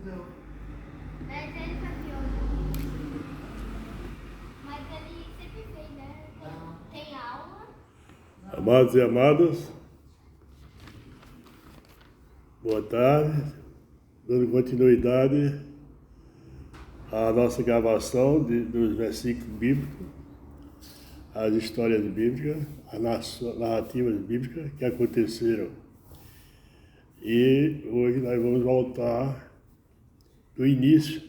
Mas ele fazia. Mas ele sempre fez, né? Tem aula. Amados e amadas, boa tarde. Dando continuidade à nossa gravação dos versículos bíblicos, as histórias bíblicas, as narrativas bíblicas que aconteceram. E hoje nós vamos voltar do início,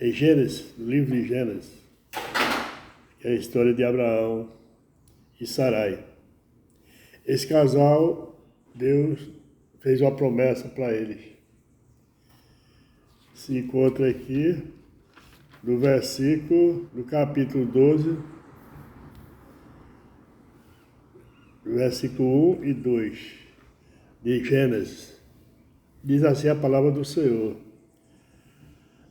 em Gênesis, no livro de Gênesis, que é a história de Abraão e Sarai. Esse casal, Deus fez uma promessa para eles. Se encontra aqui no versículo, no capítulo 12, versículo 1 e 2 de Gênesis. Diz assim a palavra do Senhor.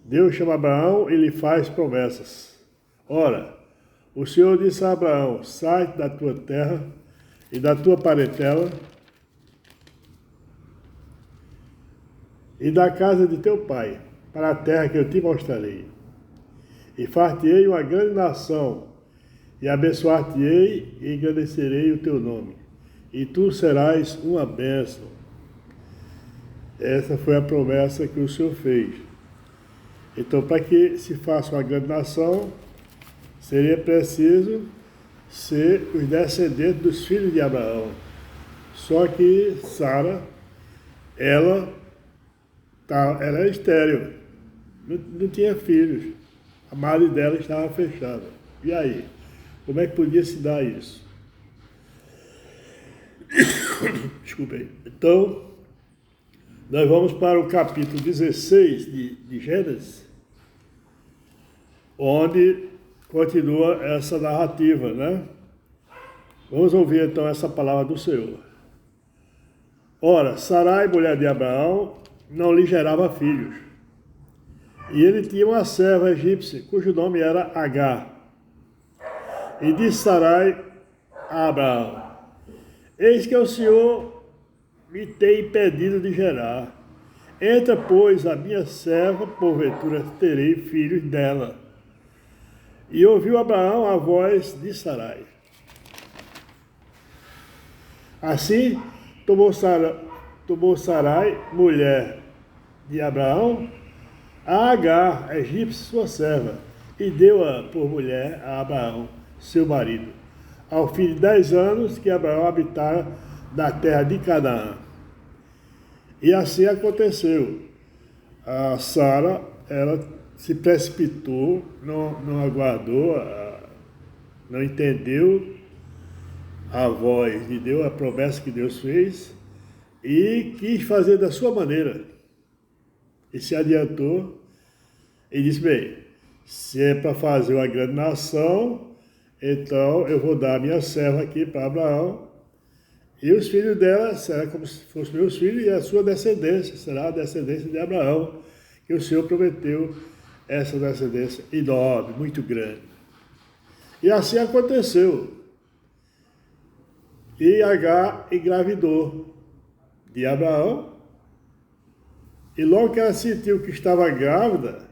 Deus chama Abraão e lhe faz promessas. Ora, o Senhor disse a Abraão: sai da tua terra e da tua parentela e da casa de teu pai, para a terra que eu te mostrarei. E far-te-ei uma grande nação, e abençoar-te-ei e engrandecerei o teu nome, e tu serás uma bênção. Essa foi a promessa que o Senhor fez. Então, para que se faça uma grande nação, seria preciso ser os descendentes dos filhos de Abraão. Só que Sara, ela era estéril, não tinha filhos. A madre dela estava fechada. E aí? Como é que podia se dar isso? Desculpe aí. Então, nós vamos para o capítulo 16 de Gênesis, onde continua essa narrativa, né? Vamos ouvir então essa palavra do Senhor. Ora, Sarai, mulher de Abraão, não lhe gerava filhos. E ele tinha uma serva egípcia, cujo nome era Agar. E disse Sarai a Abraão: eis que o Senhor me tem impedido de gerar. Entra, pois, a minha serva, porventura terei filhos dela. E ouviu Abraão a voz de Sarai. Assim, tomou Sarai, mulher de Abraão, a Agar, a egípcia, sua serva, e deu-a por mulher a Abraão, seu marido, ao fim de 10 anos que Abraão habitara na terra de Canaã. E assim aconteceu. A Sara, ela se precipitou, não aguardou, não entendeu a voz de Deus, a promessa que Deus fez, e quis fazer da sua maneira. E se adiantou e disse: bem, se é para fazer uma grande nação, então eu vou dar a minha serva aqui para Abraão, e os filhos dela serão como se fossem meus filhos, e a sua descendência será a descendência de Abraão, que o Senhor prometeu essa descendência enorme, muito grande. E assim aconteceu. E Agar engravidou de Abraão, e logo que ela sentiu que estava grávida,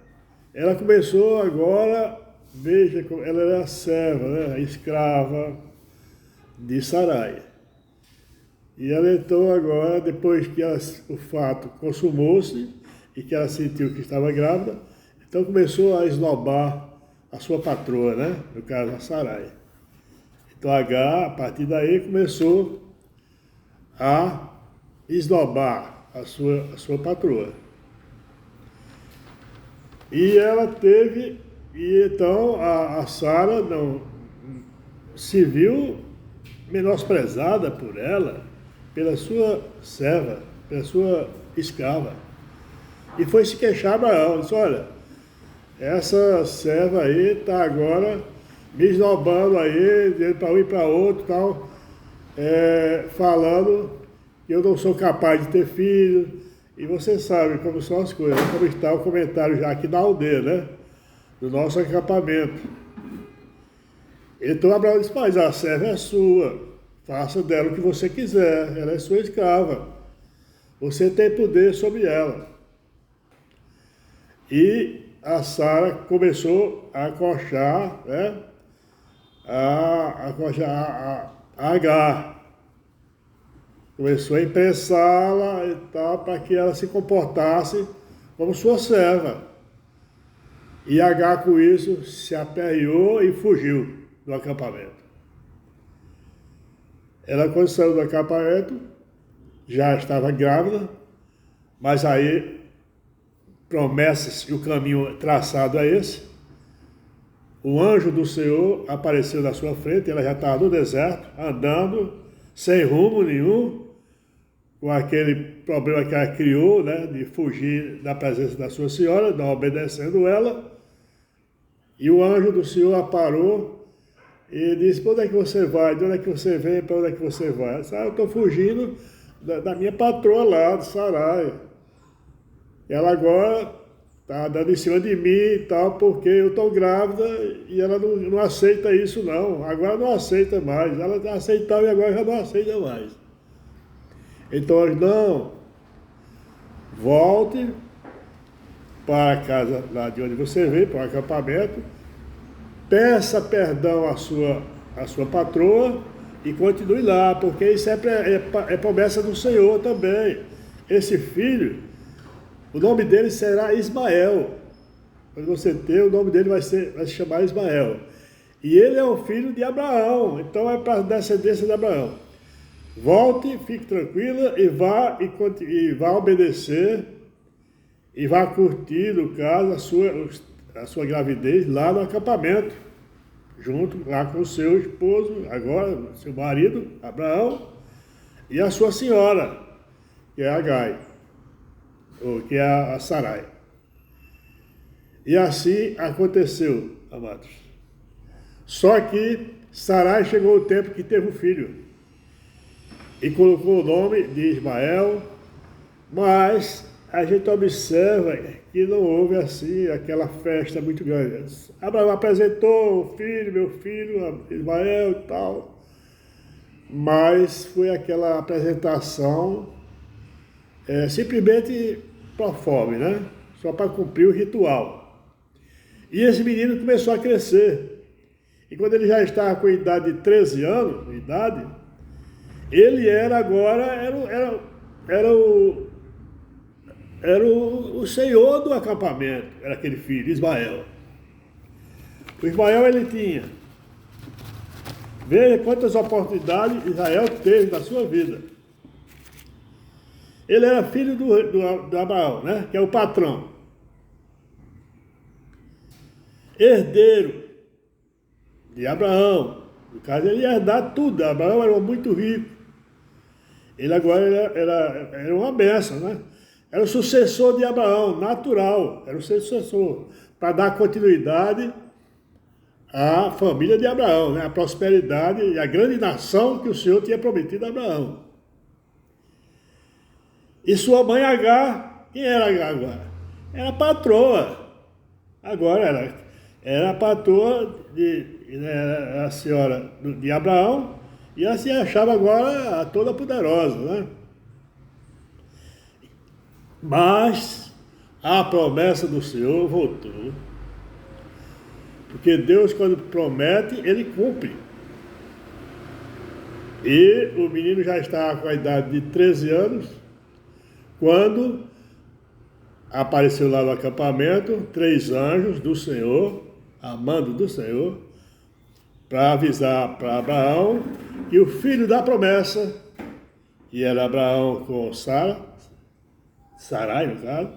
ela começou agora, veja, ela era serva, né, escrava de Sarai. E ela então agora, depois que o fato consumou-se e que ela sentiu que estava grávida, então começou a esnobar a sua patroa, né, no caso a Sarai. Então Agar, a partir daí, começou a esnobar a sua patroa. E ela teve, e então a Sara não se viu menosprezada por ela, pela sua serva, pela sua escrava. E foi se queixar a Abraão, disse: olha, essa serva aí está agora me esnobando aí, dizendo para um e para outro, tal, falando que eu não sou capaz de ter filho. E você sabe como são as coisas, como está o comentário já aqui na aldeia, né? Do nosso acampamento. Então Abraão disse: mas a serva é sua, faça dela o que você quiser, ela é sua escrava. Você tem poder sobre ela. E a Sara começou a acochar, né? A acochar a Agar. Começou a imprensá-la e tal, para que ela se comportasse como sua serva. E Agar, com isso, se aperreou e fugiu do acampamento. Ela, quando saiu do acampamento, já estava grávida, mas aí, promessas e o caminho traçado é esse. O anjo do Senhor apareceu na sua frente, ela já estava no deserto, andando, sem rumo nenhum, com aquele problema que ela criou, né, de fugir da presença da sua senhora, não obedecendo ela. E o anjo do Senhor a parou e disse: para onde é que você vai? De onde é que você vem? Para onde é que você vai? Ela disse: eu estou fugindo da minha patroa lá, de Sarai. Ela agora está dando em cima de mim e tal, porque eu estou grávida e ela não aceita isso não. Agora não aceita mais. Ela aceitava e agora já não aceita mais. Então, não, volte para a casa lá de onde você veio, para o acampamento, peça perdão à sua patroa e continue lá, porque isso é promessa do Senhor também. Esse filho, o nome dele será Ismael. Quando você ter, o nome dele vai se chamar Ismael. E ele é o filho de Abraão, então é para a descendência de Abraão. Volte, fique tranquila e vá obedecer e vá curtir, no caso, a sua gravidez lá no acampamento, junto lá com o seu esposo, agora seu marido, Abraão, e a sua senhora, que é Agai, ou que é a Sarai. E assim aconteceu, amados. Só que Sarai chegou o tempo que teve um filho e colocou o nome de Ismael, mas a gente observa que não houve assim aquela festa muito grande. Abraão apresentou o filho, meu filho, Ismael e tal, mas foi aquela apresentação simplesmente pro forma, né? Só para cumprir o ritual. E esse menino começou a crescer. E quando ele já estava com a idade de 13 anos, ele era agora, era o senhor do acampamento, era aquele filho, Ismael. O Ismael, ele tinha, veja quantas oportunidades Israel teve na sua vida. Ele era filho do Abraão, né? Que é o patrão. Herdeiro de Abraão. No caso, ele ia herdar tudo. Abraão era muito rico. Ele agora era uma bênção, né? Era o sucessor de Abraão, natural. Era o sucessor, para dar continuidade à família de Abraão, né? A prosperidade e a grande nação que o Senhor tinha prometido a Abraão. E sua mãe Agar, quem era Agar agora? Era a patroa. Agora era a patroa era a senhora de Abraão, e ela se achava agora a toda poderosa, né? Mas a promessa do Senhor voltou. Porque Deus, quando promete, Ele cumpre. E o menino já estava com a idade de 13 anos, quando apareceu lá no acampamento 3 anjos do Senhor, a mando do Senhor, para avisar para Abraão que o filho da promessa, que era Abraão com Sarai no caso,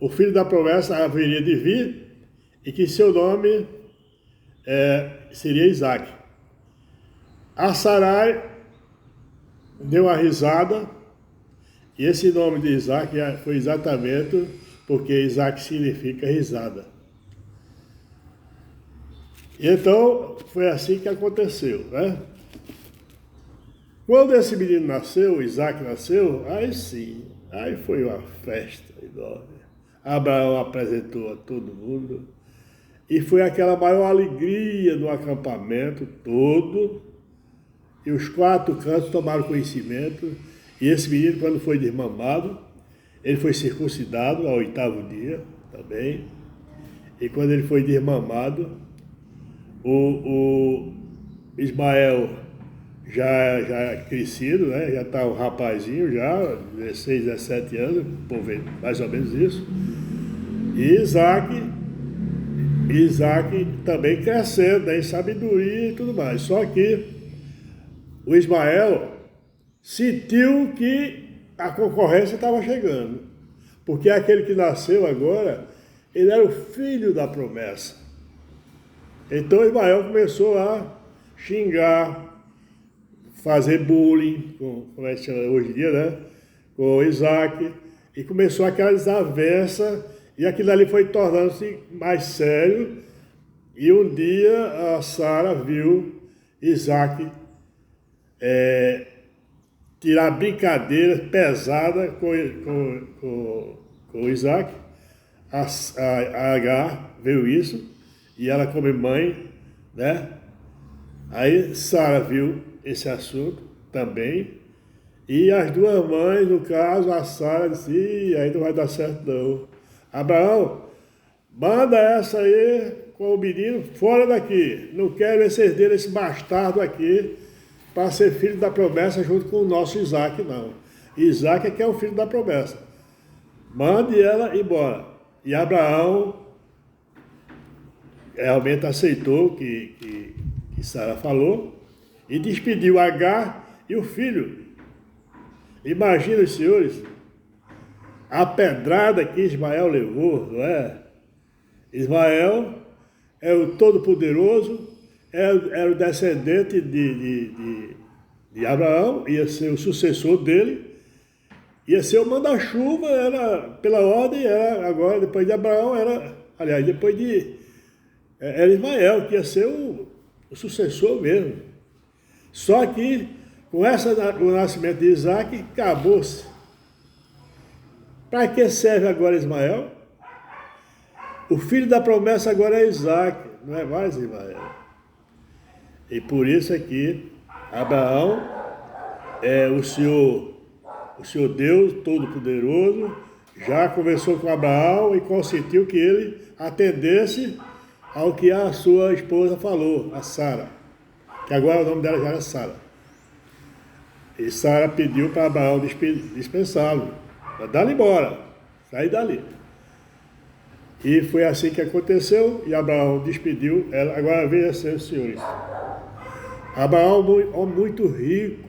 o filho da promessa haveria de vir e que seu nome seria Isaac. A Sarai deu uma risada, e esse nome de Isaac foi exatamente porque Isaac significa risada. Então, foi assim que aconteceu, né? Quando esse menino nasceu, Isaac nasceu, aí sim, aí foi uma festa enorme. Abraão apresentou a todo mundo, e foi aquela maior alegria do acampamento todo, e os 4 cantos tomaram conhecimento, e esse menino, quando foi desmamado, ele foi circuncidado ao 8º dia, também. E quando ele foi desmamado, o Ismael já crescido, né? Já está um rapazinho, já, 16, 17 anos, por ver, mais ou menos isso. E Isaac também crescendo, né, em sabedoria e tudo mais. Só que o Ismael sentiu que a concorrência estava chegando. Porque aquele que nasceu agora, ele era o filho da promessa. Então Ismael começou a xingar, fazer bullying, como é que chama hoje em dia, né? Com Isaac. E começou aquela desavença, e aquilo ali foi tornando-se mais sério. E um dia a Sara viu Isaac tirar brincadeiras pesadas com Isaac. A Agar viu isso, e ela como mãe, né? Aí Sara viu esse assunto também, e as duas mães, no caso, a Sara disse: "Ih, aí não vai dar certo não. Abraão, manda essa aí com o menino fora daqui. Não quero esses deles, esse bastardo aqui, para ser filho da promessa junto com o nosso Isaac, não. Isaac é que é o filho da promessa. Mande ela embora." E Abraão realmente aceitou o que Sara falou e despediu Agar e o filho. Imagina, os senhores, a pedrada que Ismael levou, não é? Ismael é o Todo-Poderoso, era o descendente de Abraão, ia ser o sucessor dele, ia ser o manda-chuva, era, pela ordem, era agora, depois de Abraão, era Ismael, que ia ser o sucessor mesmo. Só que, com o nascimento de Isaac, acabou-se. Para que serve agora Ismael? O filho da promessa agora é Isaac, não é mais Ismael. E por isso aqui, Abraão é o Senhor Deus Todo-Poderoso, já conversou com Abraão e consentiu que ele atendesse ao que a sua esposa falou, a Sara, que agora o nome dela já era Sara. E Sara pediu para Abraão dispensá-lo, para dar-lhe embora, sair dali. E foi assim que aconteceu, e Abraão despediu ela. Agora veja, senhores, Abraão, homem muito rico,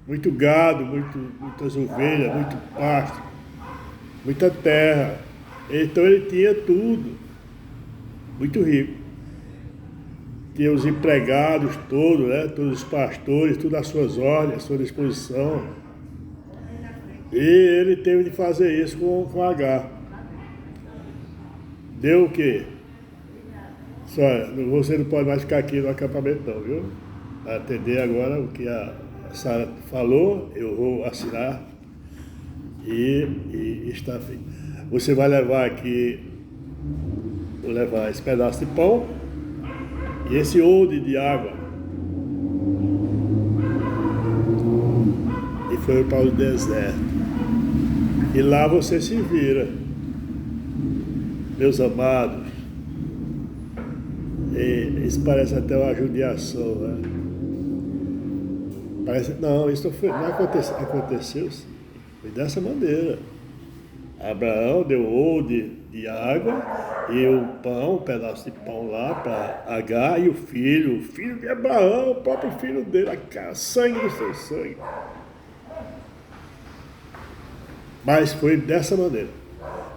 muito gado, muitas ovelhas, muito pasto, muita terra. Então ele tinha tudo, muito rico. Tinha os empregados todos, né? Todos os pastores, tudo às suas ordens, à sua disposição. E ele teve de fazer isso com Agar. Deu o quê? Só, você não pode mais ficar aqui no acampamento não, viu? Para atender agora o que a Sara falou, eu vou assinar e está feito. Você vai levar aqui, vou levar esse pedaço de pão e esse odre de água. E foi para o deserto. E lá você se vira. Meus amados, isso parece até uma judiação, né? Parece, não, isso não aconteceu sim. Foi dessa maneira. Abraão deu odre de água e o pão, um pedaço de pão lá para Agar, e o filho de Abraão, o próprio filho dele, sangue do seu sangue. Mas foi dessa maneira.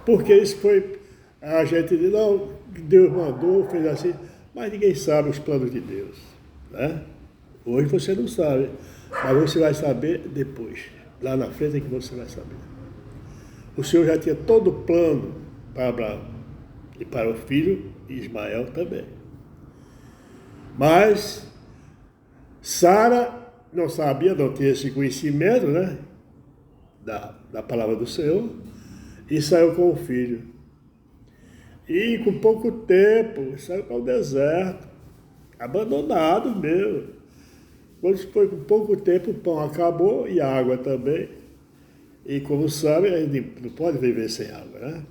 Porque isso foi, a gente diz, não, Deus mandou, fez assim, mas ninguém sabe os planos de Deus, né? Hoje você não sabe, mas você vai saber depois. Lá na frente é que você vai saber. O Senhor já tinha todo o plano para Abraão e para o filho Ismael também. Mas Sara não sabia, não tinha esse conhecimento, né? Da palavra do Senhor, e saiu com o filho. E com pouco tempo, saiu para o deserto, abandonado mesmo. Quando foi com pouco tempo, o pão acabou e a água também. E como sabe, a gente não pode viver sem água, né?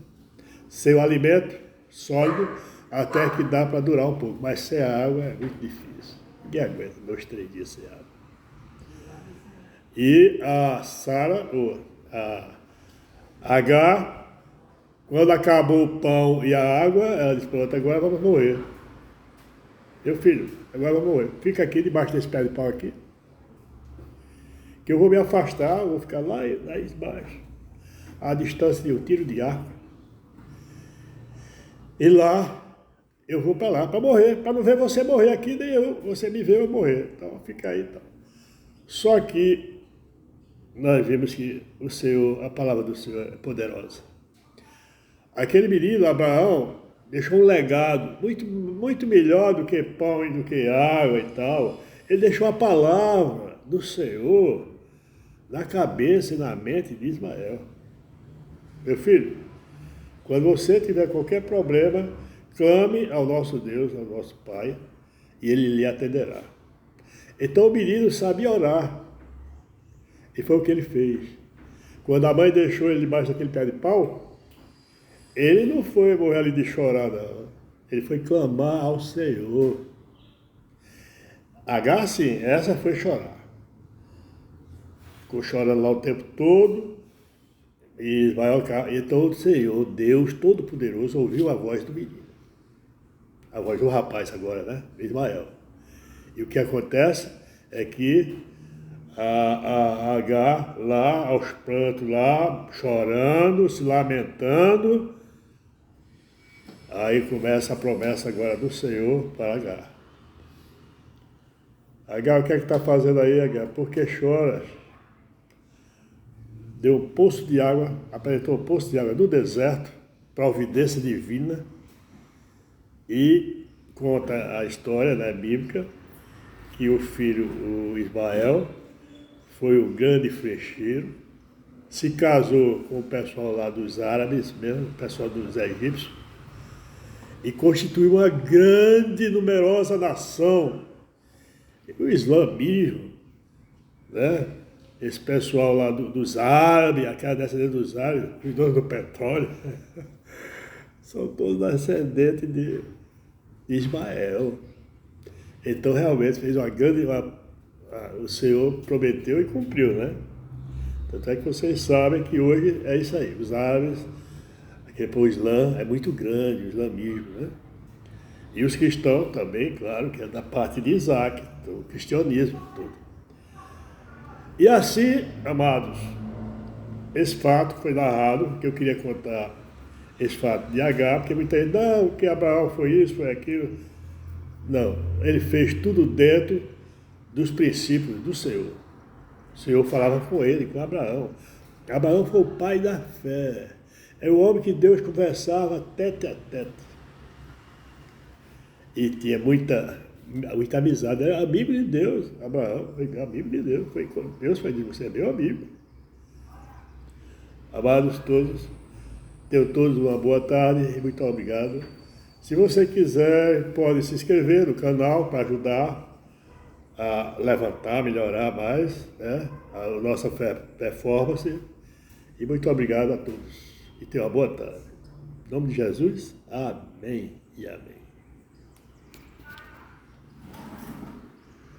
sem o alimento sólido, até que dá para durar um pouco. Mas sem a água é muito difícil. Ninguém aguenta 2, 3 dias sem água. E a Sara, ou a Agar, quando acabou o pão e a água, ela disse, pronto, agora vamos morrer. Meu filho, agora vamos morrer. Fica aqui debaixo desse pé de pau aqui, que eu vou me afastar, eu vou ficar lá embaixo, a distância de um tiro de arco. E lá, eu vou para lá, para morrer, para não ver você morrer aqui, nem eu, você me ver eu morrer. Então, fica aí. Então. Só que nós vimos que o Senhor, a palavra do Senhor é poderosa. Aquele menino, Abraão, deixou um legado muito, muito melhor do que pão e do que água e tal. Ele deixou a palavra do Senhor na cabeça e na mente de Ismael. Meu filho, quando você tiver qualquer problema, clame ao nosso Deus, ao nosso Pai, e Ele lhe atenderá. Então o menino sabia orar, e foi o que ele fez. Quando a mãe deixou ele debaixo daquele pé de pau, ele não foi morrer ali de chorar, não. Ele foi clamar ao Senhor. Agar, sim, essa foi chorar. Ficou chorando lá o tempo todo. E Ismael, então o Senhor, Deus Todo-Poderoso, ouviu a voz do menino. A voz do rapaz agora, né? Ismael. E o que acontece é que a Agar lá, aos prantos lá, chorando, se lamentando, aí começa a promessa agora do Senhor para Agar. Agar, o que é que está fazendo aí, Agar? Por que choras? Deu um poço de água, apresentou um poço de água no deserto, providência divina, e conta a história, né, bíblica, que o filho, o Ismael, foi o grande flecheiro, se casou com o pessoal lá dos árabes mesmo, o pessoal dos egípcios, e constituiu uma grande, numerosa nação. E o islamismo, né? Esse pessoal lá dos árabes, aquela descendente dos árabes, os donos do petróleo, são todos descendentes de Ismael. Então realmente fez uma grande... o Senhor prometeu e cumpriu, né? Tanto é que vocês sabem que hoje é isso aí. Os árabes, o Islã é muito grande, o islamismo, né? E os cristãos também, claro, que é da parte de Isaac, do cristianismo todo. E assim, amados, esse fato foi narrado, que eu queria contar esse fato de Agar, porque muita gente, não, que Abraão foi isso, foi aquilo. Não, ele fez tudo dentro dos princípios do Senhor. O Senhor falava com ele, com Abraão. Abraão foi o pai da fé. É o homem que Deus conversava tete a tete. E tinha muita amizade. Era a Bíblia de Deus, Abraão. A Bíblia de Deus. Deus foi de você, é meu amigo. Amados todos, tenham todos uma boa tarde e muito obrigado. Se você quiser, pode se inscrever no canal para ajudar a levantar, melhorar mais, né, a nossa performance. E muito obrigado a todos. E tenham uma boa tarde. Em nome de Jesus, amém e amém.